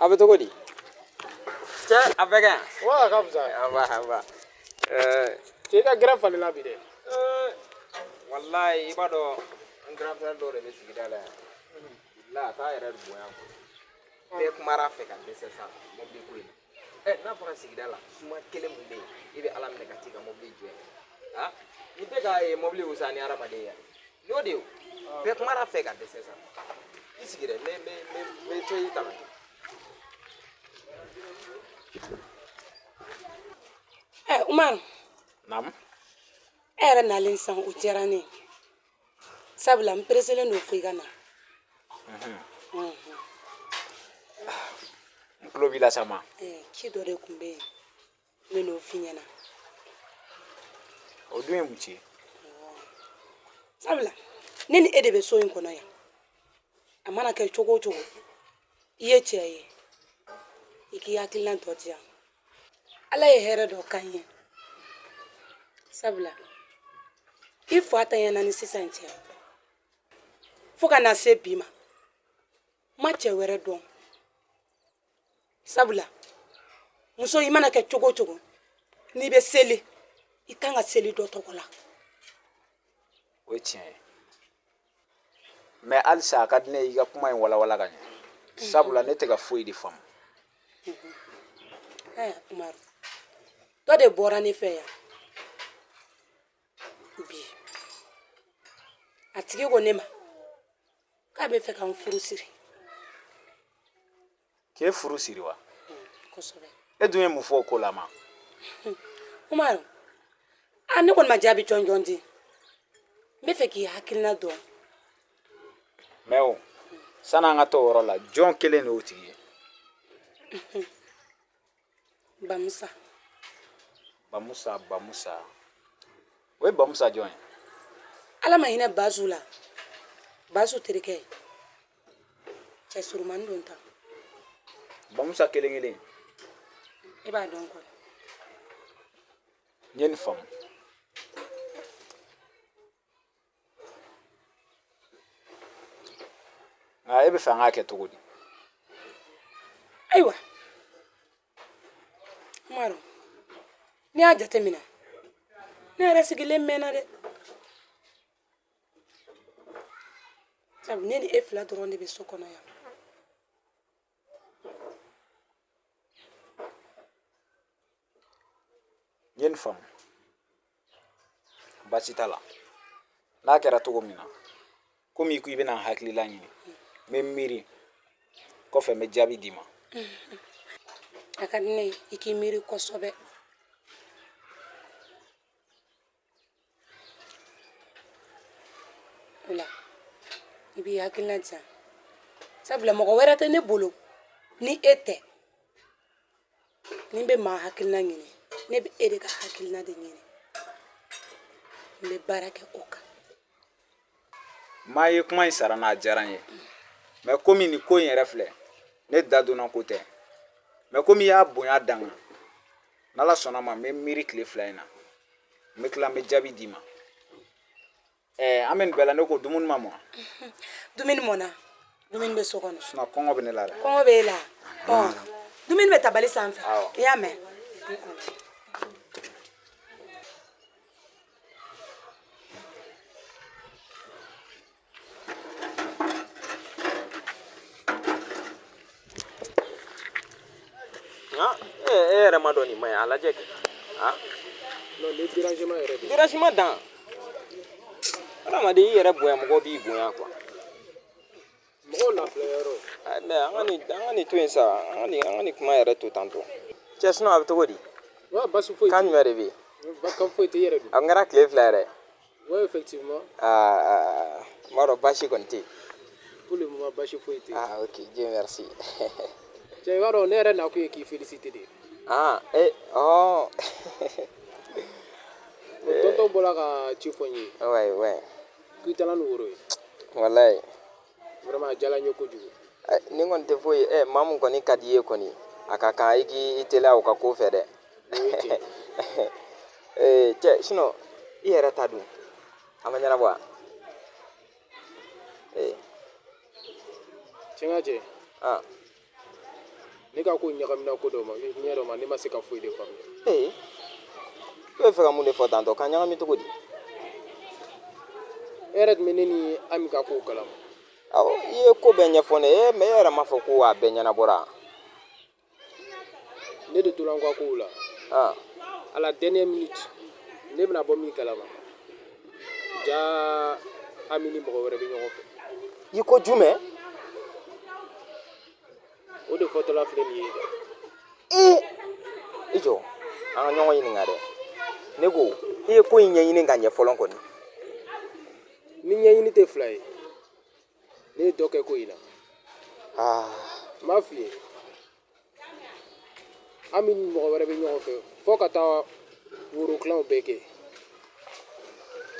A bɛ cogo di? Cɛ a bɛ kɛ? Wa ka fisa. Aba. Cɛ ka gɛrɛ falenna bi dɛ. Wallahi i b'a dɔn n grand frère dɔ de bɛ sigida la yan. Là a t'a yɛrɛ bonya quoi. Bɛɛ kumara fɛ ka dɛsɛ sa mobili ko in na. N'a fɔra sigida la suma kelen mun bɛ yen i bɛ Ala minɛ ka t'i ka mobili jɔ yen. Nin tɛ ka mobili wusa ni hadamaden ye. N'o de ye bɛɛ kumara fɛ ka dɛsɛ sa. I sigi dɛ n bɛ to i kalan. Umar. Naam. Era nalen san o diyara ne. Sabula n pereselen don fo i ka na. N tulo b'i la sa ma. Ci dɔ de tun bɛ yen n bɛ n'o f'i ɲɛna. O dun ye mun ci ye? Sabula ne ni e de bɛ so in kɔnɔ yan. A mana kɛ cogo o cogo i ye cɛ ye i k'i hakilina tɔ di yan. Ala ye hɛrɛ dɔ k'an ye. Sabula i fa ta ɲɛna ni sisan cɛ fo ka na se bi ma ma cɛ wɛrɛ dɔn. Sabula muso i mana kɛ cogo o cogo n'i bɛ seli i kan ka seli dɔ tɔgɔ la. O ye tiɲɛ ye. Mais halisa a ka di ne ye i ka kuma in walawala ka ɲɛ. Sabula ne tɛ ka foyi de faamu. Umaru dɔ de bɔra ne fɛ yan bi a tigi ko ne ma k'a bɛ fɛ ka n furu siri. K'e furu siri wa? Kosɛbɛ. E dun ye mun fɔ o ko la ma? Umaru ne kɔni ma jaabi jɔnjɔn di. N bɛ fɛ k'i hakilina dɔn. Mais o san'an ka t'o yɔrɔ la jɔn kelen de y'o tigi ye? Bamusa. Bamusa. O ye Bamusa jɔn ye? Ala ma hinɛ Bazu la. Bazu terikɛ cɛ surumani don tan. Bamusa kelen. E b'a dɔn kɔni. N ye nin faamu. Nka e bɛ fɛ an k'a kɛ cogo di? Ayiwa Umaru n'i y'a jateminɛ ne yɛrɛ sigilen mɛnna dɛ. Sabu ne ni e fila dɔrɔn de bɛ so kɔnɔ yan. N ye nin faamu. Baasi t'a la. N'a kɛra cogo min na komi i ko i bɛna n hakilila ɲini n bɛ miiri kɔfɛ n bɛ jaabi d'i ma. A ka di ne ye i k'i miiri kosɛbɛ. O la i b'i hakilina di yan. Sabula mɔgɔ wɛrɛ tɛ ne bolo ni e tɛ ni n bɛ maa hakilina ɲini ne bɛ e de ka hakilina de ɲini n bɛ baara kɛ o kan. Maa ye kuma in sara n'a diyara n ye mais komi nin ko in yɛrɛ filɛ ne da donna ko tɛ mais komi i y'a bonya dan kan n'Ala sɔnna ma n bɛ miiri tile 2 in na n bɛ tila n bɛ jaabi d'i ma. An bɛ nin bɛɛ la ne ko dumuni ma mɔn wa? Dumuni mɔnna dumuni bɛ so kɔnɔ. Sinon kɔngɔ bɛ ne la dɛ. Kɔngɔ b'e la. Dumuni bɛ tabali sanfɛ i y'a mɛn. E yɛrɛ ma dɔn nin ma ɲi a lajɛ kɛ. Non ni dérangement yɛrɛ de. Dérangement dan. Adamaden i yɛrɛ bonya mɔgɔ b'i bonya quoi. Mɔgɔw lafiyayɔrɔ. Mais an ka nin to yen sa an ka nin kuma yɛrɛ to tantɔ. Cɛ sinon a bɛ cogo di? Wa basi foyi. Kan jumɛn de bɛ yen? Kan foyi tɛ i yɛrɛ dun. A kɛra tile 2 yɛrɛ. Ouais effectivement. N b'a dɔn baasi kɔni tɛ yen. Pour le moment basi foyi tɛ yen. Ok Dieu merci. Cɛ i b'a dɔn ne yɛrɛ nakun ye k'i féliciter de. Tonton bɔra ka ci fɔ n ye. Ouais. K'i taara ni woro ye. Walayi. Vraiment a diyara n ye kojugu. Ni kɔni tɛ foyi ye maa min kɔni ka di i ye kɔni a ka kan i k'i teliya o ka ko fɛ dɛ. Cɛ sinon i yɛrɛ ta dun a ma ɲɛnabɔ wa? Tiɲɛ ka cɛ. ne ka ko ɲagamina ko dɔ ma ɲɛ dɔ ma ne ma se ka foyi de faamuya. i bɛ fɛ ka mun de fɔ tantɔ ka ɲagami cogo di. e yɛrɛ tun bɛ ne ni Ami ka kow kalama. awɔ i ye ko bɛɛ ɲɛfɔ ne ye mais e yɛrɛ m'a fɔ ko a bɛɛ ɲɛnabɔra. ne de tora n ka kow la. à la dernière minute ne bɛna bɔ min kalama ja Ami ni mɔgɔ wɛrɛ bɛ ɲɔgɔn fɛ. i ko jumɛn. o de fɔtɔla filɛ nin ye dɛ. i jɔ an ka ɲɔgɔn ɲininka dɛ ne ko i ye ko in ɲɛɲini ka ɲɛ fɔlɔ kɔni. ni ɲɛɲini tɛ fila ye ne ye dɔ kɛ ko in na. n b'a f'i ye Ami ni mɔgɔ wɛrɛ bɛ ɲɔgɔn fɛ fo ka taa worokilanw bɛɛ kɛ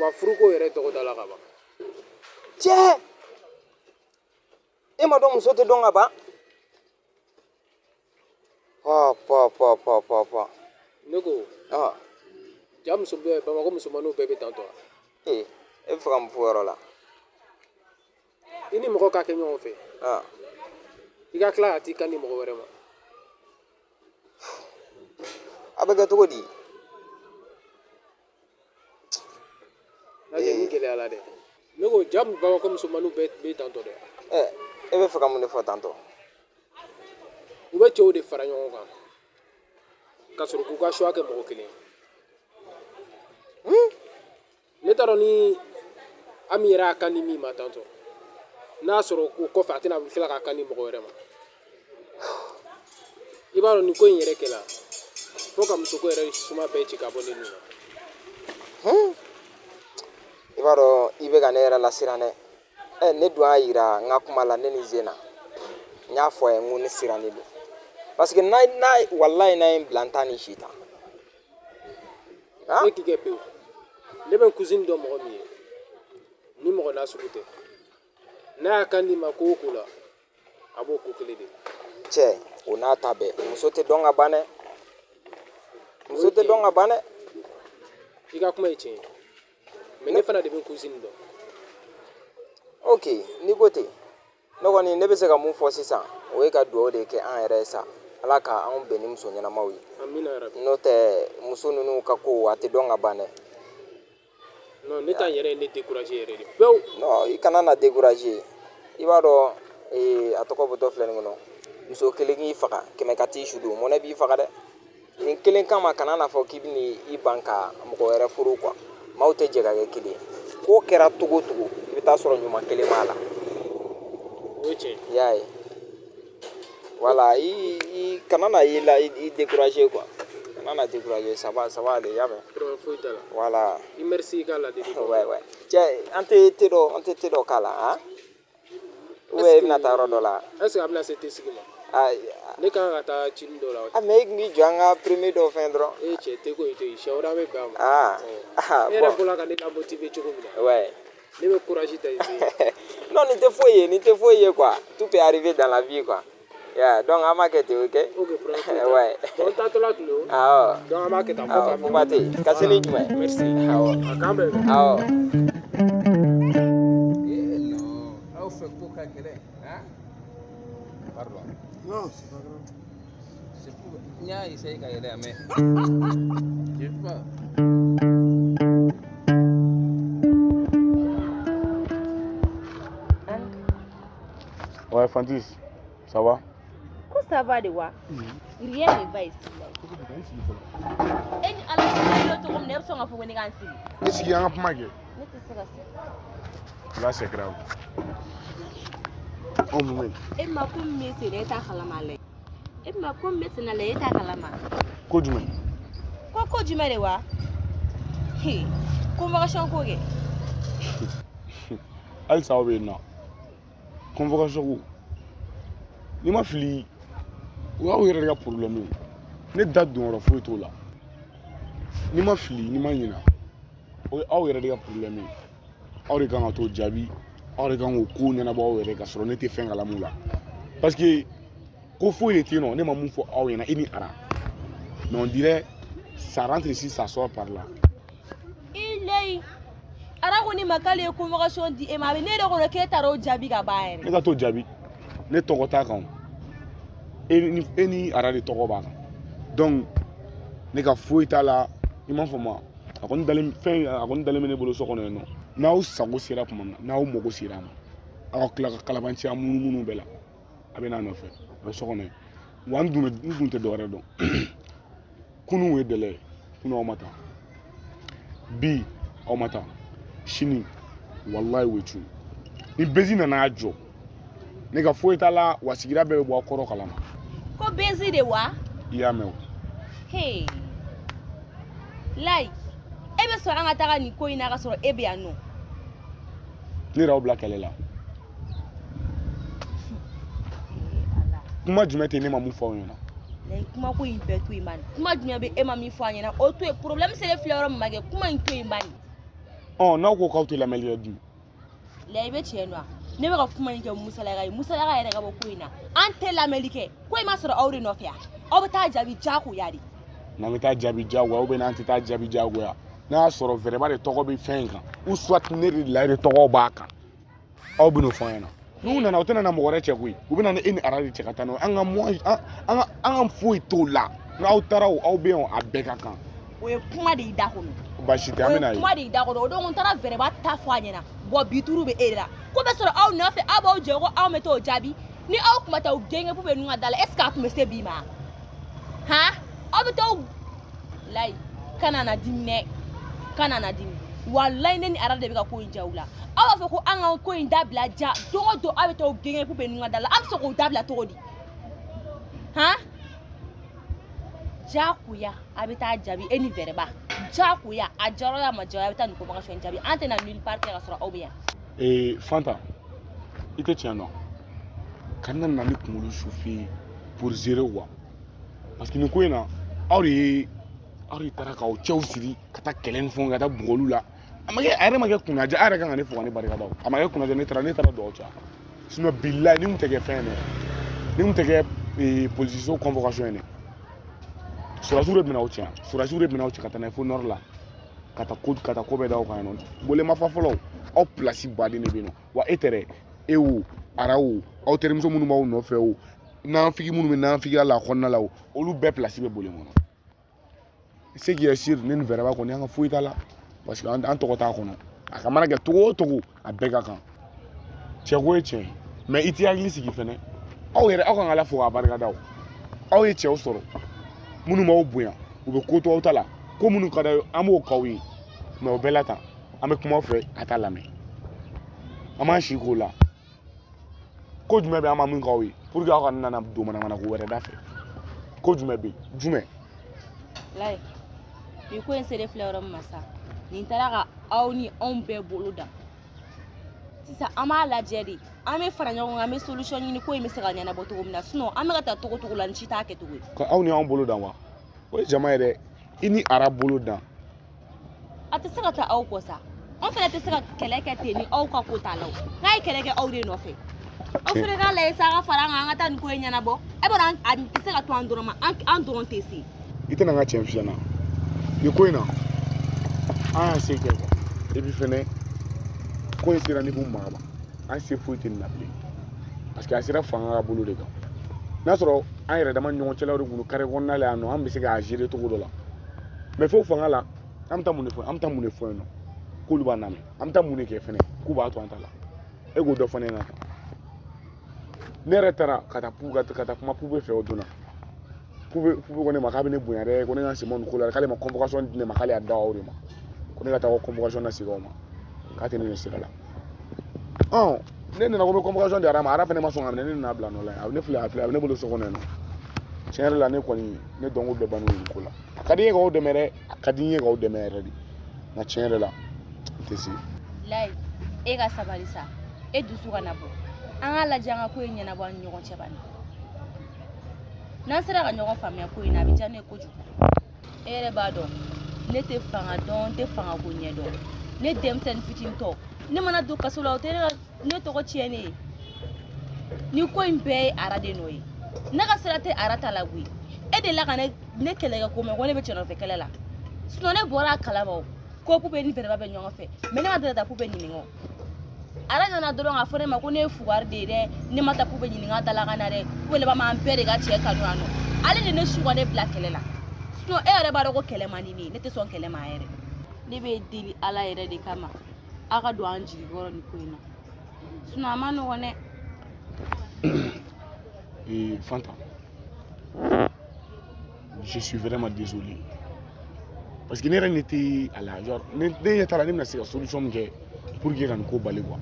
wa furuko yɛrɛ tɔgɔ da la ka ban. cɛ e ma dɔn muso tɛ dɔn ka ban. ne ko ja Bamakɔ musomanninw bɛɛ bɛ tantɔ wa. e bɛ fɛ ka mun fɔ o yɔrɔ la. i ni mɔgɔ ka kɛ ɲɔgɔn fɛ i ka tila ka t'i kan di mɔgɔ wɛrɛ ma. a bɛ kɛ cogo di. lajɛ ni gɛlɛyala dɛ. ne ko ja Bamakɔ musomanninw bɛɛ bɛ tantɔ dɛ. e bɛ fɛ ka mun de fɔ tantɔ. u bɛ cɛw de fara ɲɔgɔn kan ka sɔrɔ k'u ka choix kɛ mɔgɔ kelen. ne t'a dɔn ni Ami yɛrɛ y'a kan di min ma tantɔ n'a sɔrɔ o kɔfɛ a tɛna tila k'a kan di mɔgɔ wɛrɛ ma. i b'a dɔn nin ko in yɛrɛ kɛla fo ka musoko yɛrɛ suma bɛɛ ci ka bɔ ne nun na. i b'a dɔn i bɛ ka ne yɛrɛ lasiran dɛ. ne dun y'a yira n ka kuma la ne ni Zena n y'a fɔ a ye n ko ne sirannen don parce que walayi n'a ye n bila n t'a ni si ta. ne k'i kɛ pewu ne bɛ n cousine dɔn mɔgɔ min ye ni mɔgɔ n'a sugu tɛ n'a y'a kan di ma ko o ko la a b'o ko kelen de. cɛ o n'a ta bɛɛ muso tɛ dɔn ka ban dɛ. muso tɛ dɔn ka ban dɛ. i ka kuma ye tiɲɛ ye mais ne fana de bɛ n cousine dɔn. ok n'i ko ten ne kɔni ne bɛ se ka mun fɔ sisan o ye ka dugawu de kɛ an yɛrɛ ye sa ala ka anw bɛn ni muso ɲɛnamaw ye. amina yarabi. n'o tɛ muso ninnu ka ko a tɛ dɔn ka ban dɛ. non ne ta yɛrɛ ye ne découragé yɛrɛ de pewu. non i kana na découragé i b'a dɔn a tɔgɔ bɔtɔ filɛ nin kɔnɔ muso kelen k'i faga kɛmɛ ka t'i sudo mɔnɛ b'i faga dɛ. nin kelen kama kana n'a fɔ k'i bɛ i ban ka mɔgɔ wɛrɛ furu quoi maaw tɛ jɛ ka kɛ kelen ye ko kɛra cogo o cogo i bɛ taa sɔrɔ ɲuman kelen b'a la. o ye tiɲɛ. i y'a ye voilà i kana na i découragé quoi kana na découragé ça va aller i y'a mɛn. problème foyi t'a la. voilà. i merci i ka ladili. ouais cɛ an tɛ te dɔ k'a la han. ou bien i bɛna taa yɔrɔ dɔ la. est ce que a bɛna se te sigi ma. ne kan ka taa cini dɔ la. mais i tun b'i jɔ an ka premier dɔw fɛn dɔrɔn. cɛ te ko in to yen siɲɛ wɛrɛ an bɛ bɛn a ma. e yɛrɛ bɔra ka ne lamotiver cogo min na. ouais. ne bɛ courage ta i fɛ. non nin tɛ foyi ye quoi tout peut arriver dans la vie quoi. yeah donc an b'a kɛ ten ok. ok problème foyi t'a la. ouais. donc taatɔla tun don. awɔ. donc an b'a kɛ tan. awɔ fo ba tɛ yen ka se ni jumɛn. merci. awɔ. a k'an bɛn. awɔ. aw fɛ ko ka gɛlɛn hein. pardon. Non, c'est pas grave. C'est pour... n y'a essayé ka yɛlɛ mais. j'ai pas. Ouais, Fantis, ça va? Ko ça va de wa? Rien ne va ici. Et ala ko to comme ne so nga fo ni kan sigi. Est-ce qu'il y a un peu mal? Ne te sera ça. Là, c'est grave. Oh, mon E ma ko me se ne ta khalama le. E ma ko me se na le ta khalama. Quoi du mal? Ko juma de wa? He. Convocation ko ge. Al ça va non. Convocation. Ni ma fili. Wa o yɛrɛ ka problème ye. Ne da don yɔrɔ foyi t'o la. Ni ma fili, ni ma ɲina. O ye aw yɛrɛ de ka problème ye. Aw de kan ka t'o jaabi. Aw de kan k'o ko ɲɛnabɔ aw yɛrɛ ka sɔrɔ ne tɛ fɛn kalamu la. Parce que ko foyi de tɛ yen nɔ ne ma mun fɔ aw ɲɛna e ni Ara. Mais on dirait ça rentre ici, ça sort par là. Il est Ara ko ni makale convocation di e ma be ne de ko ke taro jabi ga ba yɛrɛ. Ne ka t'o jaabi. Ne tɔgɔ t'a kan. e ni ara de tɔgɔ b'a kan donc ne ka foyi t'a la i m'a fɔ ma a kɔni dalen bɛ ne bolo so kɔnɔ yen nɔ n'aw sago sera tuma min na n'aw mago sera a ma aw ka tila ka kalabanciya munumunu bɛɛ la a bɛ n'a nɔfɛ a bɛ so kɔnɔ yen wa n dun tɛ dɔwɛrɛ dɔn kunun ye dɛlɛ ye kunun aw ma taa bi aw ma taa sini walayi o ye cun ni bezi nana jɔ ne ka foyi t'a la wa sigira bɛɛ bɛ bɔ a kɔrɔ kalama ko bezi de wa i y'a mɛn o hey Lai e bɛ sɔn an ka taga nin ko in na ka sɔrɔ e bɛ yan nɔ ne yɛrɛ y'aw bila kɛlɛ la kuma jumɛn tɛ ne ma mun fɔ aw ɲɛna Lai kuma ko in bɛɛ to yen bani kuma jumɛn bɛ e ma min fɔ an ɲɛna o to yen problème selen filɛ yɔrɔ min ma kɛ kuma in to yen bani n'aw ko k'aw tɛ lamɛnli kɛ dun Lai i bɛ tiɲɛ dɔn wa ne bɛ ka kuma in kɛ Musalaka ye Musalaka yɛrɛ ka bɔ ko in na an tɛ lamɛnli kɛ ko in ma sɔrɔ aw de nɔfɛ yan aw bɛ taa jaabi diyagoya de n'an bɛ taa jaabi diyagoya ou bien n'an tɛ taa jaabi diyagoya n'a y'a sɔrɔ vraiment de tɔgɔ bɛ fɛn in kan ou soit ne de la de tɔgɔ b'a kan aw bɛ n'o fɔ an ɲɛna n'u nana u tɛna na mɔgɔ wɛrɛ cɛ koyi u bɛ na ni e ni ara de cɛ ka taa n'o ye an ka foyi t'o la n'aw taara o aw bɛ yen a bɛɛ ka kan o ye kuma de y'i da kɔnɔ baasi tɛ an bɛ na ye o ye kuma de y'i da kɔnɔ o don n taara Vɛrɛba ta fɔ a ɲɛna bon bi duuru bɛ e de la ko bɛ sɔrɔ aw nɔfɛ aw b'aw jɛ ko aw bɛ t'o jaabi ni aw tun bɛ taa o gɛngɛ bɛ ninnu ka da la est ce que a tun bɛ se bi ma han aw bɛ taa Lai kana na dimi dɛ kana na dimi walayi ne ni ara de bɛ ka ko in ja u la aw b'a fɔ ko an ka ko in dabila ja don o don aw bɛ taa o gɛngɛ bɛ ninnu ka da la aw bɛ se k'o dabila cogo di han jagoya a bɛ taa jaabi e ni Vɛrɛba jagoya a jarɔ ya ma jarɔ a bɛ taa nin convocation jaabi an tɛ na nulle part kɛ ka sɔrɔ aw bɛ yan Fanta i tɛ tiɲɛ dɔn kana na ni kunkolo sufi pour gérer quoi parce que nin ko in na aw de taara k'aw cɛw siri ka taa kɛlɛ ni fɛnw ka taa bugɔliw la a yɛrɛ ma kɛ kunnajɛ a yɛrɛ kan ka ne fɔ ka ne barika da o a ma kɛ kunnajɛ ne taara dɔw cɛ sinon bilayi ni kun tɛ kɛ fɛn dɛ ni kun tɛ kɛ police convocation ye dɛ surasiw de bɛna aw cɛ surasiw de bɛna aw cɛ ka taa n'a ye fo nord la ka taa ko bɛɛ da aw kan yen nɔ bolemafa fɔlɔ aw place baden de bɛ yen nɔ wa e tɛ dɛ e o ara o aw terimuso minnu b'aw nɔfɛ o nanfigi minnu bɛ nanfigiya la a kɔnɔna la o olu bɛɛ place bɛ boli kɔnɔ ce qui est sûr ne ni Vɛrɛba kɔni an ka foyi t'a la parce que an tɔgɔ t'a kɔnɔ a ka mana kɛ cogo o cogo a bɛɛ ka kan cɛko ye tiɲɛ ye mais i t'i hakili sigi fɛnɛ aw kan ka Ala fo k'a barika da o aw ye cɛw sɔrɔ minnu b'aw bonya u bɛ ko to aw ta la ko minnu ka d'a ye an b'o k'aw ye mais o bɛɛ la tan an bɛ kuma aw fɛ a t'a lamɛn an b'an si k'o la ko jumɛn bɛ an ma min k'aw ye pour que aw ka nana don manamana ko wɛrɛ da fɛ ko jumɛn bɛ yen jumɛn Lai nin ko in selen filɛ yɔrɔ min ma sa nin taara ka aw ni anw bɛɛ bolo da sisan an b'a lajɛ de an bɛ fara ɲɔgɔn kan an bɛ solution ɲini ko in bɛ se ka ɲɛnabɔ cogo min na sinon an bɛ ka taa cogo o cogo la nin si t'a kɛcogo ye ka aw ni anw bolo dan wa o ye jama ye dɛ i ni ara bolo dan a tɛ se ka taa aw kɔ sa an fana tɛ se ka kɛlɛ kɛ ten ni aw ka ko t'a la o n'a ye kɛlɛ kɛ aw de nɔfɛ aw fana k'a lajɛ sa a ka fara an kan an ka taa nin ko in ɲɛnabɔ e b'a dɔn a tɛ se ka to an dɔrɔn ma an dɔrɔn tɛ se i tɛna n ka tiɲɛ f'i ɲɛna nin ko in na an y'a se kɛ quoi et puis fɛnɛ ko in sera niveau ma ban an se foyi tɛ nin na bilen parce que a sera fanga ka bolo de kan n'a sɔrɔ an yɛrɛ dama ni ɲɔgɔn cɛlaw de tun don carré kɔnɔna la yan nɔ an bɛ se k'a gérer cogo dɔ la mais fo fanga la an bɛ taa mun de fɔ yen nɔ k'olu b'a lamɛn an bɛ taa mun de kɛ fɛnɛ k'u b'a to an ta la e k'o dɔ fɔ ne ɲɛna tan ne yɛrɛ taara ka taa kuma pube fɛ o donna pube ko ne ma k'a bɛ ne bonya dɛ ko ne ka seman nin ko la k'ale ma convocation di ne ma k'ale y'a da aw de ma ko ne ka taa convocation lasegin aw ma k'a tɛ ne sira la ne nana ko n bɛ convocation di ara ma ara fɛnɛ ma sɔn ka minɛ ne nana bila nɔ la a bɛ ne filɛ a bɛ ne bolo so kɔnɔ yen nɔ tiɲɛ yɛrɛ la ne kɔni ne dɔnko bɛɛ banni nin ko la a ka di n ye k'aw dɛmɛ dɛ a ka di n ye k'aw dɛmɛ yɛrɛ de nka tiɲɛ yɛrɛ la n tɛ se. Lai e ka sabali sa e dusu kana bɔ an k'a lajɛ an ka ko in ɲɛnabɔ an ni ɲɔgɔn cɛ bani n'an sera ka ɲɔgɔn faamuya ko in na a bɛ diya ne ye kojugu e yɛrɛ b'a dɔn ne tɛ fanga dɔn n tɛ fanga ko ɲɛ dɔn ne denmisɛnnin fitinin tɔ ne mana don kaso la o tɛ ne tɔgɔ tiɲɛ ne ye ni ko in bɛɛ ye ara de nɔ ye ne ka sira tɛ ara ta la koyi e de la ka ne kɛlɛ kɛ ko mɛn ko ne bɛ cɛ nɔfɛ kɛlɛ la sinon ne bɔra a kalama o ko pube ni Vɛrɛba bɛ ɲɔgɔn fɛ mais ne ma deli ka taa pube ɲininka o ala nana dɔrɔn k'a fɔ ne ma ko ne ye fugari de ye dɛ ne ma taa k'u bɛ ɲininka dalakan na dɛ k'u bɛ laban m'an bɛɛ de ka cɛ kanu yan nɔ ale de ne suga ne bila kɛlɛ la sinon e yɛrɛ b'a dɔn ko kɛlɛ man di ne ye ne tɛ sɔn kɛlɛ ma yɛrɛ ne bɛ deli ala yɛrɛ de kama a ka don an jigi kɔrɔ nin ko in na sinon a ma nɔgɔn dɛ. Fanta, je suis vraiment désolé. Parce que ne yɛrɛ n'était à la genre ne ɲɛ t'a la ne bɛna se ka solution min kɛ pour que ka nin ko bali quoi.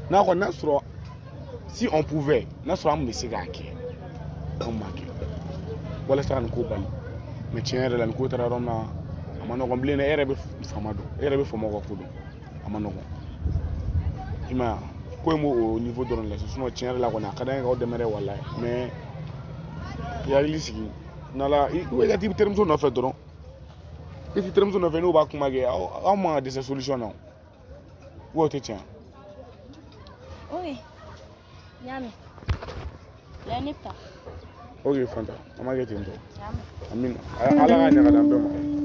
N'a kɔni n'a sɔrɔ si on pouvait n'a sɔrɔ an tun bɛ se k'a kɛ an b'a kɛ walasa ka nin ko bali mais tiɲɛ yɛrɛ la nin ko taara yɔrɔ min na a ma nɔgɔn bilen dɛ e yɛrɛ bɛ faama dɔn e yɛrɛ bɛ faamaw ka ko dɔn a ma nɔgɔn i m'a ye ko in b'o niveau dɔrɔn de la sinon tiɲɛ yɛrɛ la kɔni a ka d'an ye k'aw dɛmɛ dɛ walayi mais i hakili sigi n'ala i ka t'i terimuso nɔfɛ dɔrɔn i t'i terimuso nɔfɛ n'o b'a kuma kɛ aw man ka dɛsɛ solution na o tɛ tiɲɛ. Oui, Yami. L'année pas. Ok, Fanta, on m'a dit que tu es Amin. Allah a ɲaga d'an bɛɛ ma.